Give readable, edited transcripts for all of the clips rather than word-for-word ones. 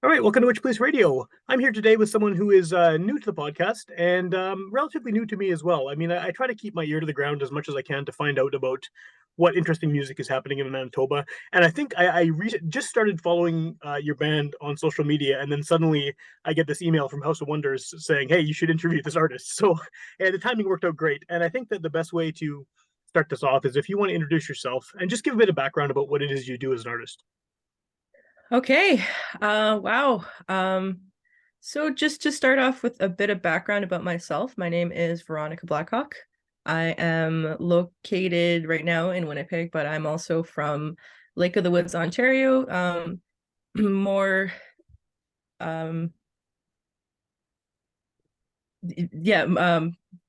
All right, welcome to Witchpolice Radio. I'm here today with someone who is new to the podcast and relatively new to me as well. I mean, I try to keep my ear to the ground as much as I can to find out about what interesting music is happening in Manitoba. And I think I just started following your band on social media, and then suddenly I get this email from House of Wonders saying, "Hey, you should interview this artist." So, and the timing worked out great. And I think that the best way to start this off is if you want to introduce yourself and just give a bit of background about what it is you do as an artist. Okay. Wow. So just to start off with a bit of background about myself, my name is Veronica Blackhawk. I am located right now in Winnipeg, but I'm also from Lake of the Woods, Ontario. More, um, yeah.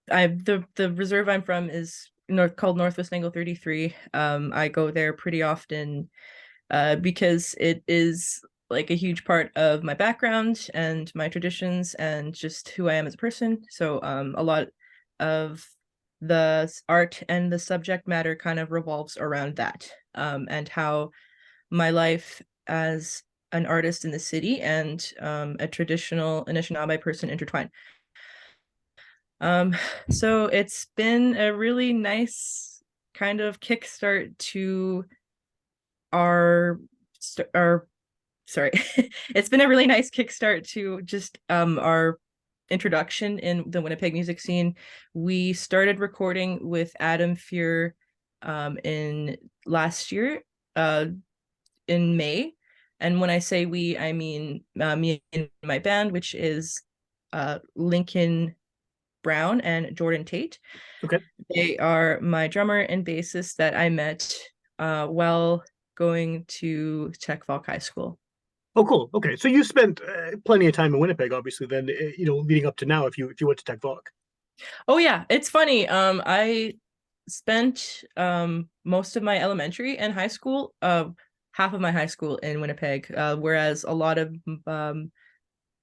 I the reserve I'm from is called Northwest Angle 33. I go there pretty often because it is like a huge part of my background and my traditions and just who I am as a person. So a lot of the art and the subject matter kind of revolves around that, and how my life as an artist in the city and a traditional Anishinaabe person intertwine. Um, so it's been a really nice kind of kickstart to our our sorry. It's been a really nice kickstart to just our introduction in the Winnipeg music scene. We started recording with Adam Fear in last year, uh in May. And when I say we, I mean me and my band, which is Lincoln Brown and Jordan Tate. Okay. They are my drummer and bassist that I met while going to Tech Falk High School. Oh, cool. Okay, so you spent plenty of time in Winnipeg, obviously. Then, leading up to now, if you went to Tech Talk. Oh yeah, it's funny. I spent most of my elementary and high school, half of my high school in Winnipeg, whereas a lot of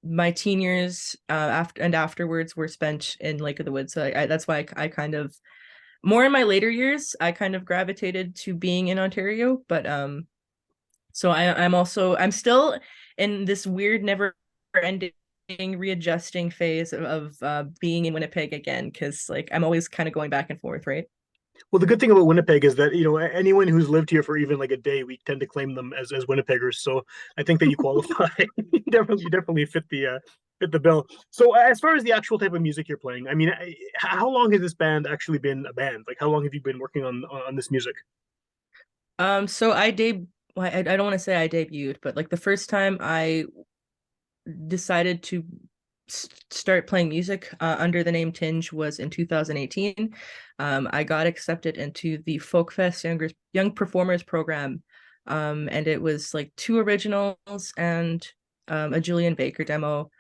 my teen years afterwards were spent in Lake of the Woods. So that's why I kind of more in my later years I kind of gravitated to being in Ontario, but so I'm still in this weird never ending readjusting phase of being in Winnipeg again, because like I'm always kind of going back and forth, right? Well, the good thing about Winnipeg is that anyone who's lived here for even like a day, we tend to claim them as Winnipeggers. So I think that you qualify. You definitely fit the bill. So as far as the actual type of music you're playing, I mean, how long has this band actually been a band? Like, how long have you been working on this music? So I don't want to say I debuted, but like the first time I decided to start playing music under the name Tinge was in 2018. I got accepted into the Folk Fest Young Performers program, and it was like two originals and a Julian Baker demo.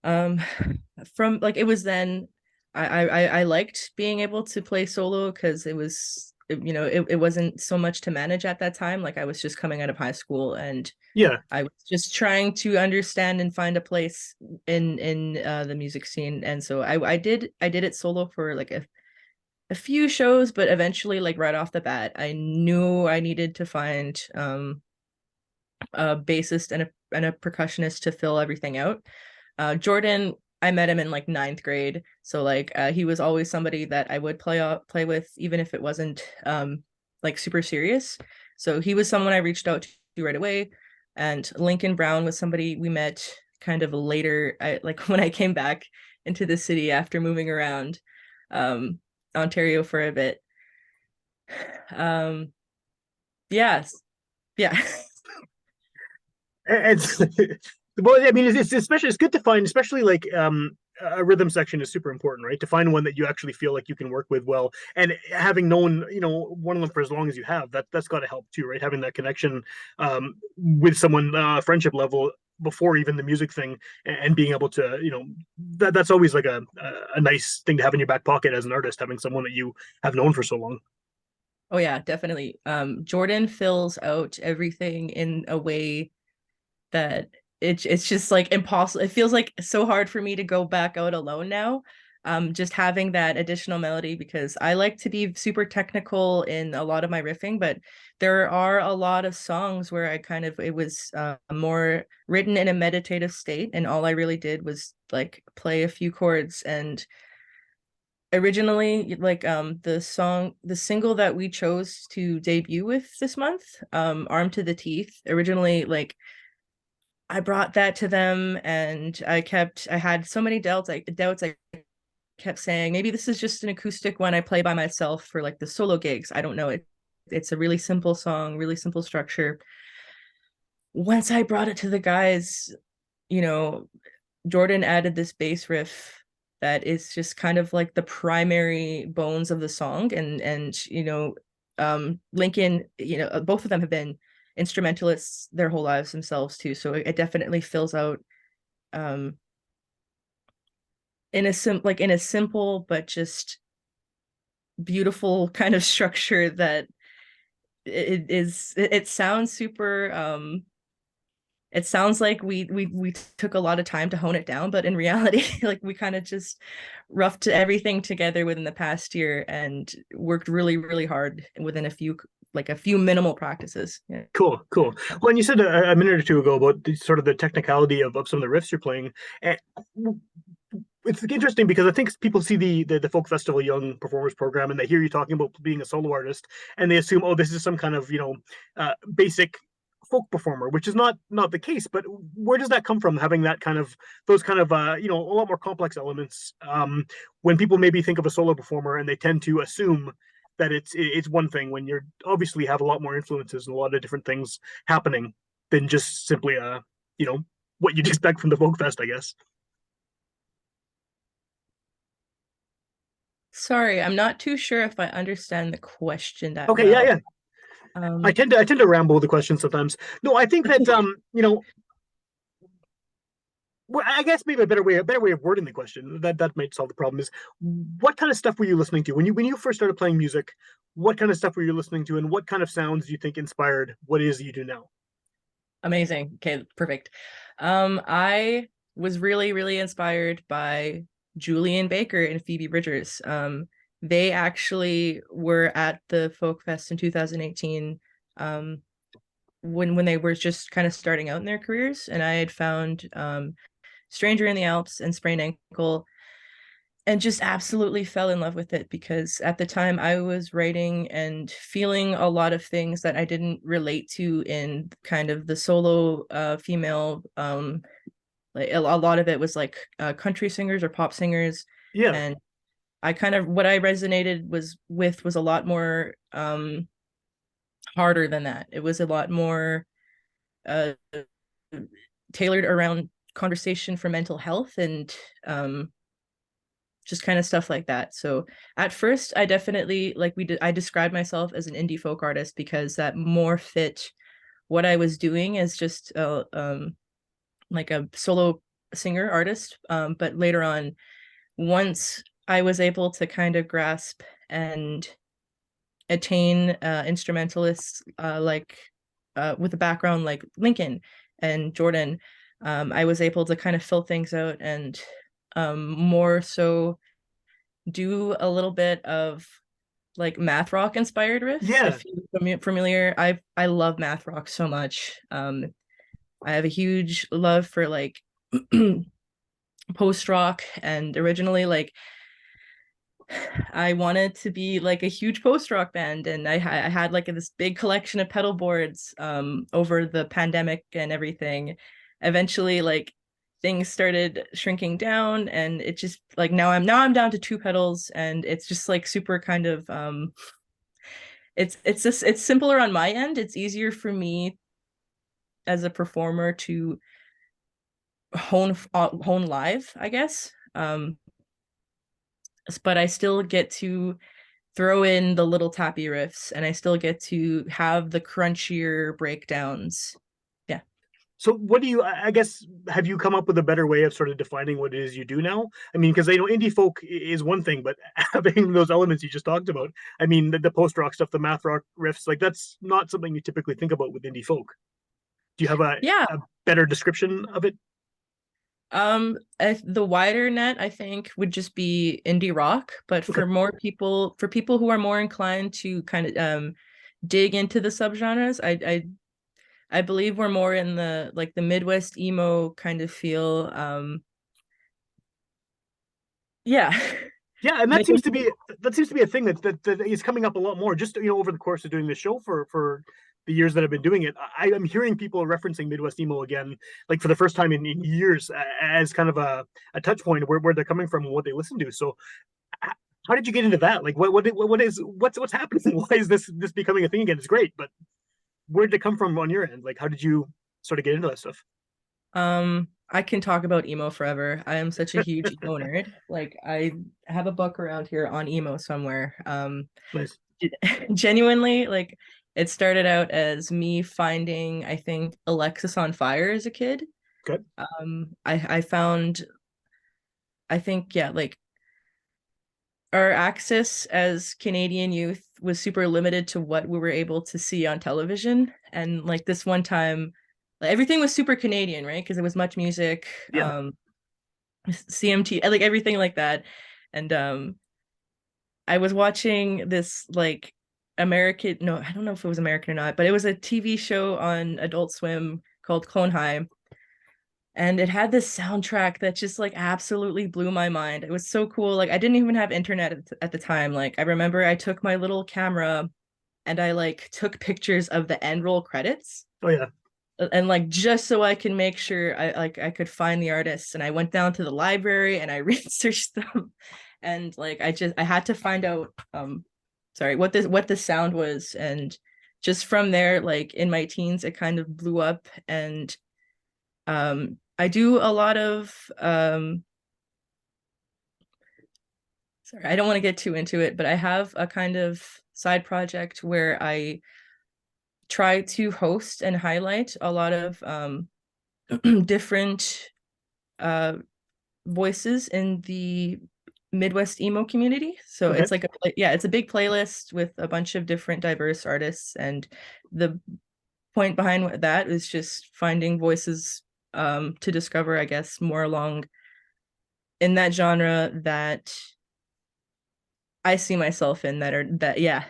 Um, from like it was then I liked being able to play solo because it wasn't so much to manage at that time. Like I was just coming out of high school and Yeah. I was just trying to understand and find a place in the music scene. And so I did it solo for like a few shows, but eventually like right off the bat, I knew I needed to find a bassist and a percussionist to fill everything out. Jordan, I met him in like ninth grade, so like he was always somebody that I would play with, even if it wasn't like super serious. So he was someone I reached out to right away. And Lincoln Brown was somebody we met kind of later, like when I came back into the city after moving around Ontario for a bit. Um, yes, yeah. It's well, I mean, it's especially it's good to find, especially like a rhythm section is super important, right? To find one that you actually feel like you can work with well, and having known one of them for as long as you have, that's got to help too, right? Having that connection with someone, friendship level before even the music thing, and being able to that's always like a nice thing to have in your back pocket as an artist, having someone that you have known for so long. Oh yeah, definitely. Jordan fills out everything in a way that it's just like impossible. It feels like so hard for me to go back out alone now. just having that additional melody, because I like to be super technical in a lot of my riffing, but there are a lot of songs where I kind of, it was more written in a meditative state, and all I really did was like play a few chords. And originally, like the single that we chose to debut with this month, Armed to the Teeth, originally, like I brought that to them, and I had so many doubts. I kept saying maybe this is just an acoustic one I play by myself for like the solo gigs. I don't know. It's a really simple song, really simple structure. Once I brought it to the guys, you know, Jordan added this bass riff that is just kind of like the primary bones of the song. And Lincoln, both of them have been instrumentalists their whole lives themselves too. So it definitely fills out um in a simple but just beautiful kind of structure that it sounds super it sounds like we took a lot of time to hone it down, but in reality like we kind of just roughed everything together within the past year and worked really really hard within a few minimal practices. Yeah. Cool, cool. Well, and you said a minute or two ago about sort of the technicality of some of the riffs you're playing. And it's interesting because I think people see the folk festival young performers program and they hear you talking about being a solo artist and they assume, oh, this is some kind of basic folk performer, which is not the case. But where does that come from? Having that kind of those kind of a lot more complex elements. When people maybe think of a solo performer and they tend to assume that it's one thing when you're obviously have a lot more influences and a lot of different things happening than just simply you know what you'd expect from the folk fest, I guess. Sorry, I'm not too sure if I understand the question that Okay, yeah, well. yeah. I tend to ramble with the questions sometimes. No, I think that well, I guess maybe a better way of wording the question that might solve the problem is what kind of stuff were you listening to when you first started playing music? What kind of stuff were you listening to, and what kind of sounds do you think inspired what it is that you do now? Amazing. Okay, perfect. I was really, really inspired by Julian Baker and Phoebe Bridgers. They actually were at the Folk Fest in 2018, when they were just kind of starting out in their careers, and I had found Stranger in the Alps and Sprained Ankle, and just absolutely fell in love with it, because at the time I was writing and feeling a lot of things that I didn't relate to in kind of the solo female, like a lot of it was like country singers or pop singers. Yeah, And I kind of what I resonated was a lot more harder than that. It was a lot more uh tailored around conversation for mental health and just kind of stuff like that. So at first, I definitely I described myself as an indie folk artist because that more fit what I was doing as just like a solo singer artist. But later on, once I was able to kind of grasp and attain instrumentalists with a background like Lincoln and Jordan, I was able to kind of fill things out and more so do a little bit of like math rock inspired riffs. yeah. If you're familiar, I love math rock so much. I have a huge love for like post rock, and originally like I wanted to be like a huge post rock band, and I had like this big collection of pedal boards over the pandemic and everything. Eventually, like things started shrinking down, and it just like now I'm down to two pedals, and it's just like super kind of it's simpler on my end. It's easier for me as a performer to hone live, I guess. But I still get to throw in the little tappy riffs, and I still get to have the crunchier breakdowns. Yeah. So, what do you? I guess have you come up with a better way of sort of defining what it is you do now? I mean, because indie folk is one thing, but having those elements you just talked about, I mean, the post rock stuff, the math rock riffs, like that's not something you typically think about with indie folk. Do you have Yeah. a better description of it? The wider net, I think, would just be indie rock, but Okay. for people who are more inclined to kind of dig into the subgenres, I believe we're more in the like the Midwest emo kind of feel. Yeah. Yeah, and Mid- that seems to be a thing that is coming up a lot more. Just over the course of doing this show for the years that I've been doing it, I'm hearing people referencing Midwest emo again, like for the first time in years, as kind of a touch point where they're coming from and what they listen to. So, how did you get into that? Like, what's happening? Why is this becoming a thing again? It's great, but where did it come from on your end? Like, how did you sort of get into that stuff? I can talk about emo forever. I am such a huge emo nerd. Like I have a book around here on emo somewhere. Nice. Genuinely, like it started out as me finding, I think, Alexis on Fire as a kid. Good. I found, I think, yeah, like our access as Canadian youth was super limited to what we were able to see on television. And like this one time, like, everything was super Canadian, right? Because it was Much Music, Yeah. CMT, like everything like that. And I was watching this like American, no, I don't know if it was American or not, but it was a TV show on Adult Swim called Clone High. And it had this soundtrack that just like absolutely blew my mind. It was so cool. Like I didn't even have internet at the time. Like I remember I took my little camera and I like took pictures of the end roll credits Oh yeah. and like just so I can make sure I could find the artists. And I went down to the library and I researched them. And like I had to find out sorry what the sound was. And just from there, like in my teens, it kind of blew up. And I do a lot of sorry, I don't want to get too into it, but I have a kind of side project where I try to host and highlight a lot of different uh voices in the Midwest emo community. So Okay. it's like yeah, it's a big playlist with a bunch of different diverse artists, and the point behind that is just finding voices to discover, I guess, more along in that genre that I see myself in that are that yeah.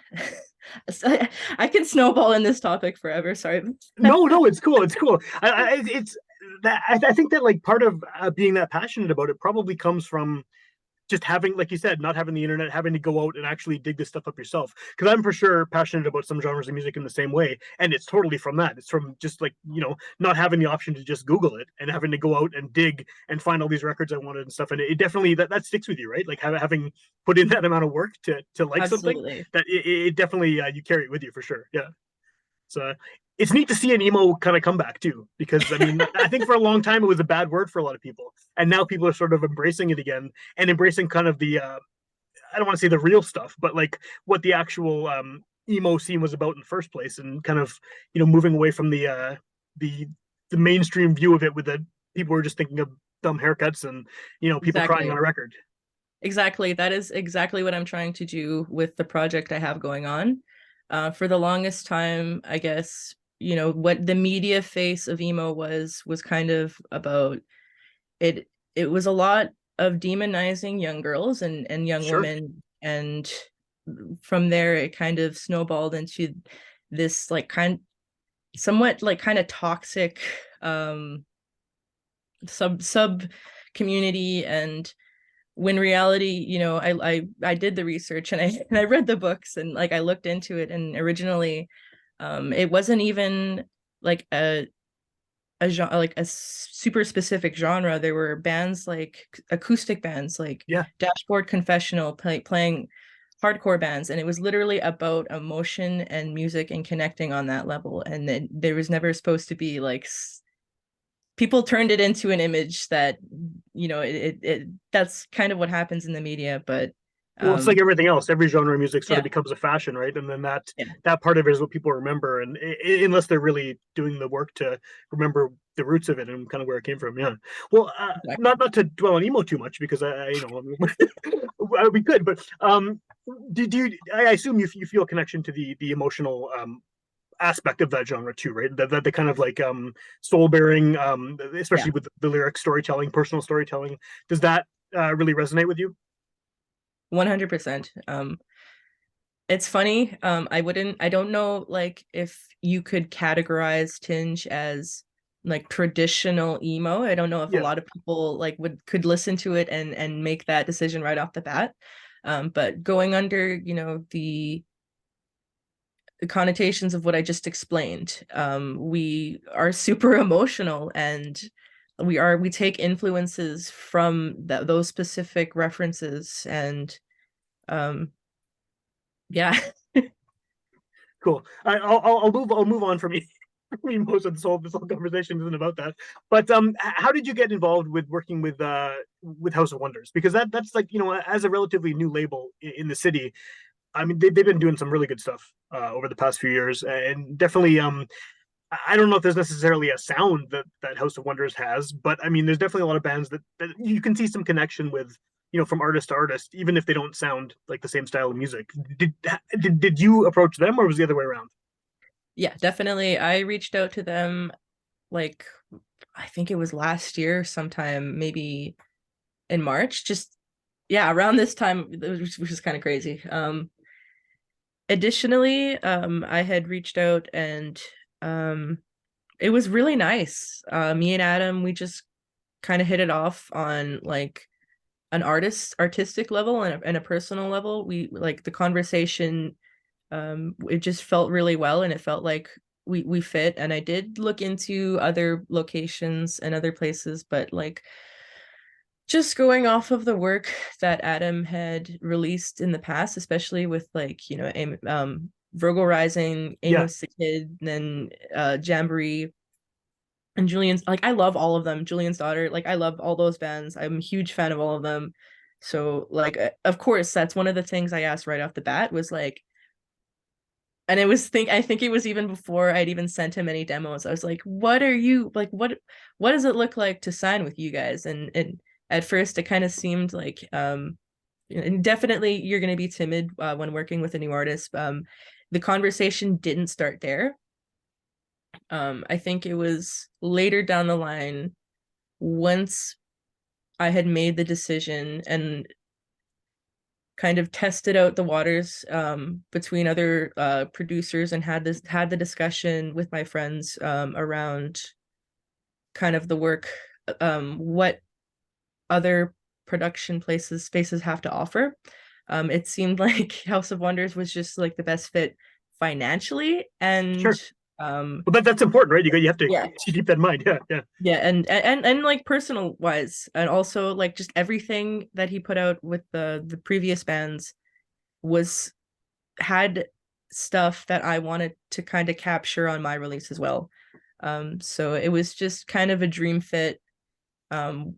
So I can snowball in this topic forever. Sorry. No, it's cool. It's cool. It's that I think that like part of being that passionate about it probably comes from just having, like you said, not having the internet, having to go out and actually dig this stuff up yourself. Because I'm for sure passionate about some genres of music in the same way, and it's totally from that. It's from just like not having the option to just Google it and having to go out and dig and find all these records I wanted and stuff. And it definitely that sticks with you, right? Like having put in that amount of work to like something, Absolutely. that it definitely you carry it with you for sure. Yeah. So it's neat to see an emo kind of comeback too, because I mean, I think for a long time it was a bad word for a lot of people, and now people are sort of embracing it again and embracing kind of the I don't want to say the real stuff, but like what the actual emo scene was about in the first place, and kind of moving away from the the mainstream view of it, with the people who are just thinking of dumb haircuts and people crying on Exactly. a record. Exactly. That is exactly what I'm trying to do with the project I have going on. For the longest time, I guess, what the media face of emo was kind of about it. It was a lot of demonizing young girls and young Sure. women. And from there, it kind of snowballed into this like somewhat like kind of toxic sub community. And when reality, I did the research and I and I read the books and like I looked into it, and originally it wasn't even like a genre, like a super specific genre. There were bands like acoustic bands like Yeah. Dashboard Confessional playing hardcore bands, and it was literally about emotion and music and connecting on that level. And then there was never supposed to be like people turned it into an image that that's kind of what happens in the media. But Well, it's like um everything else. Every genre of music sort of yeah, becomes a fashion, right? And then that yeah, that part of it is what people remember, and unless they're really doing the work to remember the roots of it and kind of where it came from. Yeah. Well, exactly. not to dwell on emo too much, because we could, but did you? I assume you feel a connection to the emotional aspect of that genre too, right? That the kind of like soul bearing, Yeah, especially with the lyric storytelling, personal storytelling. Does that really resonate with you? 100%. It's funny. I don't know like if you could categorize Tinge as like traditional emo. I don't know if a Yeah, lot of people like would could listen to it and make that decision right off the bat. But going under, the connotations of what I just explained, we are super emotional and we take influences from those specific references and um yeah. cool. I'll move on from I mean, most of this whole conversation isn't about that. But how did you get involved with working with House of Wonders? Because that's like as a relatively new label in the city. I mean, they've been doing some really good stuff over the past few years, and definitely I don't know if there's necessarily a sound that House of Wonders has, but I mean, there's definitely a lot of bands that you can see some connection with, from artist to artist, even if they don't sound like the same style of music. Did you approach them, or was it the other way around? Yeah, definitely. I reached out to them like I think it was last year sometime, maybe in March. Just yeah, around this time, which is kind of crazy. Additionally, I had reached out and um it was really nice. Me and Adam, we just kind of hit it off on like an artistic level and a personal level. We like the conversation, it just felt really well and it felt like we fit. And I did look into other locations and other places, but like just going off of the work that Adam had released in the past, especially with like, Virgo Rising, Yeah, Amos the Kid, then Jamboree and Julian's, like I love all of them. Julian's Daughter, like I love all those bands. I'm a huge fan of all of them. So like of course that's one of the things I asked right off the bat was like, and it was think I think it was even before I'd even sent him any demos. I was like, "What are you like? What does it look like to sign with you guys?" And at first, it kind of seemed like, and definitely you're going to be timid when working with a new artist. The conversation didn't start there. I think it was later down the line once I had made the decision and kind of tested out the waters between other producers and had the discussion with my friends around kind of the work, what other production places spaces have to offer. It seemed like House of Wonders was just like the best fit financially and sure. um Well, that's important, right? You have to yeah. keep that in mind. Yeah, yeah, Yeah, and like personal wise, and also like just everything that he put out with the previous bands was had stuff that I wanted to kind of capture on my release as well. So it was just kind of a dream fit. Um,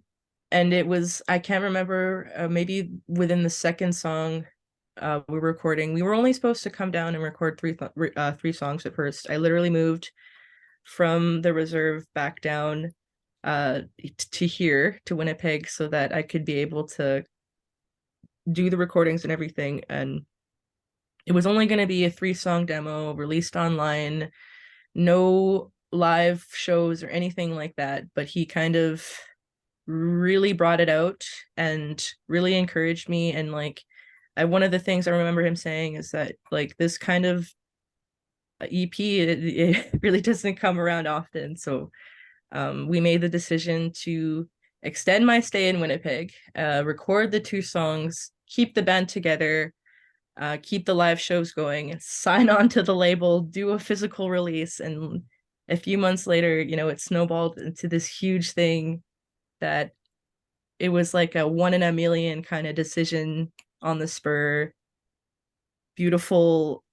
and it was, I can't remember, maybe within the second song we were recording, we were only supposed to come down and record three songs at first. I literally moved from the reserve back down to here to Winnipeg so that I could be able to do the recordings and everything. And it was only going to be a 3 song demo released online, no live shows or anything like that. But he kind of really brought it out and really encouraged me. And like, one of the things I remember him saying is that like this kind of EP, it really doesn't come around often. So we made the decision to extend my stay in Winnipeg, record the 2 songs, keep the band together, keep the live shows going, sign on to the label, do a physical release. And a few months later, it snowballed into this huge thing that it was like a 1 in a million kind of decision on the spur. Beautiful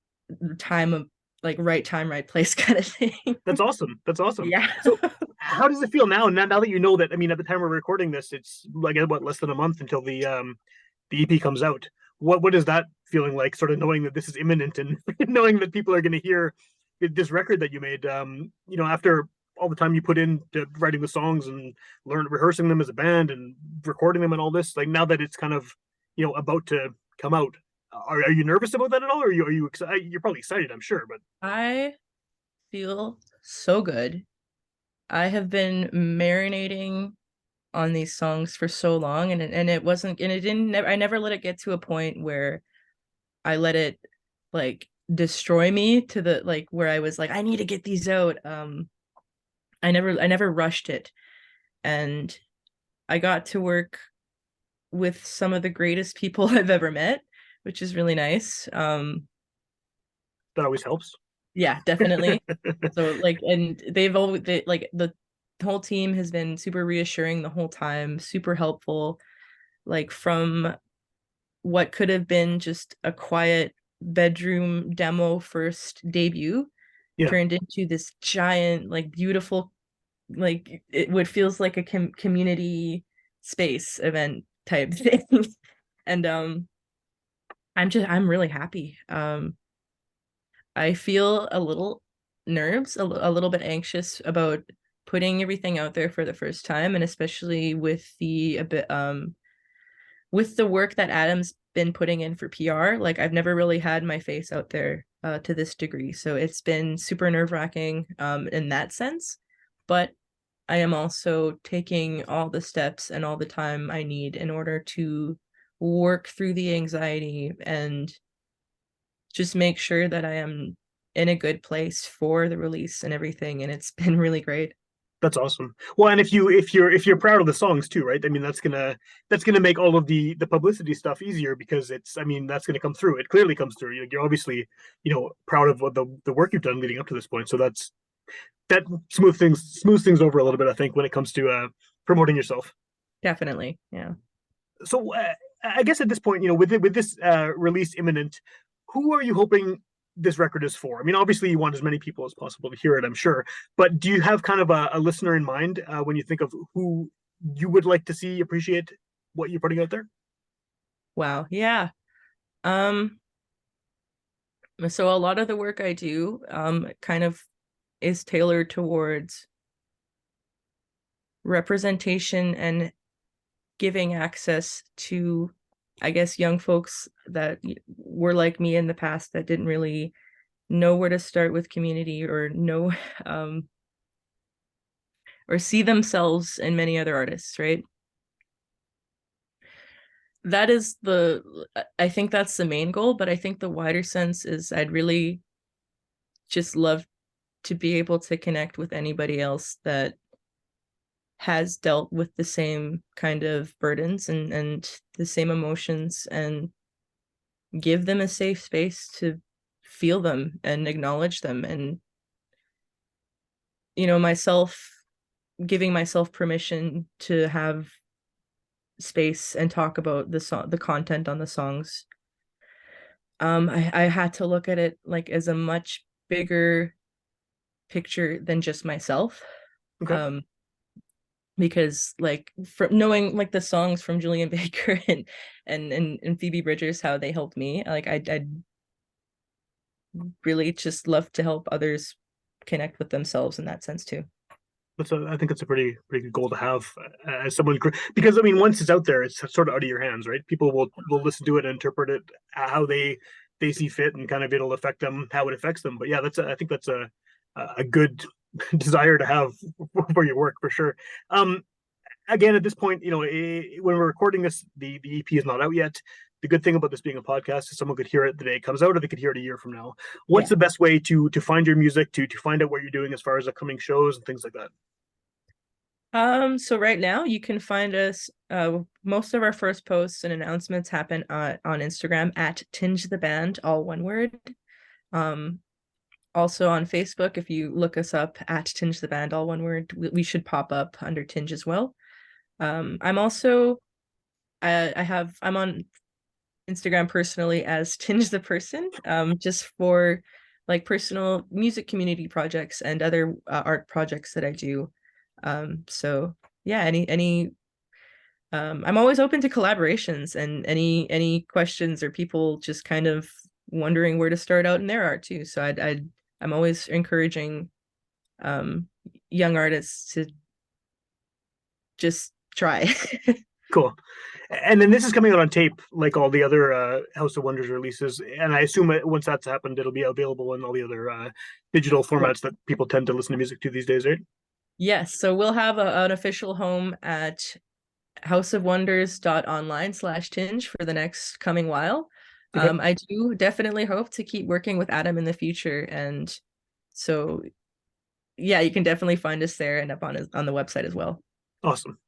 time of like right time, right place kind of thing. that's awesome. That's awesome. Yeah. So, how does it feel now that you know that? I mean, at the time we're recording this, it's like what, less than a month until the EP comes out. What is that feeling like? Sort of knowing that this is imminent and knowing that people are going to hear this record that you made. After all the time you put into writing the songs and rehearsing them as a band and recording them and all this. Like now that it's kind of about to come out, are you nervous about that at all? Or are you excited? You're probably excited, I'm sure, but I feel so good. I have been marinating on these songs for so long, and it wasn't, and it didn't, I never let it get to a point where I let it like destroy me to the like where I was like, I need to get these out. I never rushed it. And I got to work with some of the greatest people I've ever met, which is really nice. That always helps. Yeah, definitely. So like, and like the whole team has been super reassuring the whole time, super helpful. Like from what could have been just a quiet bedroom demo first debut Yeah, turned into this giant, like beautiful, like it would feels like a community space event type thing. And I'm really happy. I feel a little nerves, a little bit anxious about putting everything out there for the first time, and especially with the a bit with the work that Adam's been putting in for PR. Like I've never really had my face out there to this degree, so it's been super nerve-wracking in that sense. But I am also taking all the steps and all the time I need in order to work through the anxiety and just make sure that I am in a good place for the release and everything. And it's been really great. that's awesome. Well, and if you're proud of the songs too, right? I mean, that's gonna make all of the publicity stuff easier because it's, I mean, that's gonna come through. It clearly comes through. You're obviously, proud of what the work you've done leading up to this point. So that smooths things over a little bit, I think, when it comes to promoting yourself. Definitely. Yeah. So I guess at this point, with this release imminent, who are you hoping this record is for? I mean, obviously you want as many people as possible to hear it, I'm sure. But do you have kind of a listener in mind when you think of who you would like to see appreciate what you're putting out there? Wow. Yeah. Um, so a lot of the work I do kind of is tailored towards representation and giving access to, I guess, young folks that were like me in the past that didn't really know where to start with community or know um, or see themselves in many other artists, right? That is I think that's the main goal, but I think the wider sense is I'd really just love to be able to connect with anybody else that has dealt with the same kind of burdens and the same emotions and give them a safe space to feel them and acknowledge them. And myself giving myself permission to have space and talk about the content on the songs. I had to look at it like as a much bigger picture than just myself. Okay, um because like from knowing like the songs from Julian Baker and Phoebe Bridgers, how they helped me, like I'd really just love to help others connect with themselves in that sense too. I think it's a pretty good goal to have as someone, because I mean, once it's out there, it's sort of out of your hands, right? People will listen to it and interpret it how they see fit, and kind of it'll affect them how it affects them. But yeah, I think that's a good desire to have for your work for sure. Um, Again, at this point, when we're recording this, the EP is not out yet. The good thing about this being a podcast is someone could hear it the day it comes out, or they could hear it a year from now. What's Yeah. the best way to find your music, to find out what you're doing as far as upcoming shows and things like that? So right now you can find us, most of our first posts and announcements happen on Instagram at Tinge the Band, all one word. Um, Also on Facebook, if you look us up at Tinge the Band, all one word, we should pop up under Tinge as well. I'm also I'm on Instagram personally as Tinge the Person, just for like personal music community projects and other art projects that I do. So yeah, any I'm always open to collaborations and any questions or people just kind of wondering where to start out in their art too. So I'm always encouraging um young artists to just try. Cool. And then this is coming out on tape, like all the other House of Wonders releases. And I assume once that's happened, it'll be available in all the other digital formats that people tend to listen to music to these days, right? Yes, so we'll have an official home at houseofwonders.online/tinge for the next coming while. Okay. I do definitely hope to keep working with Adam in the future, and so yeah, you can definitely find us there and up on the website as well. Awesome.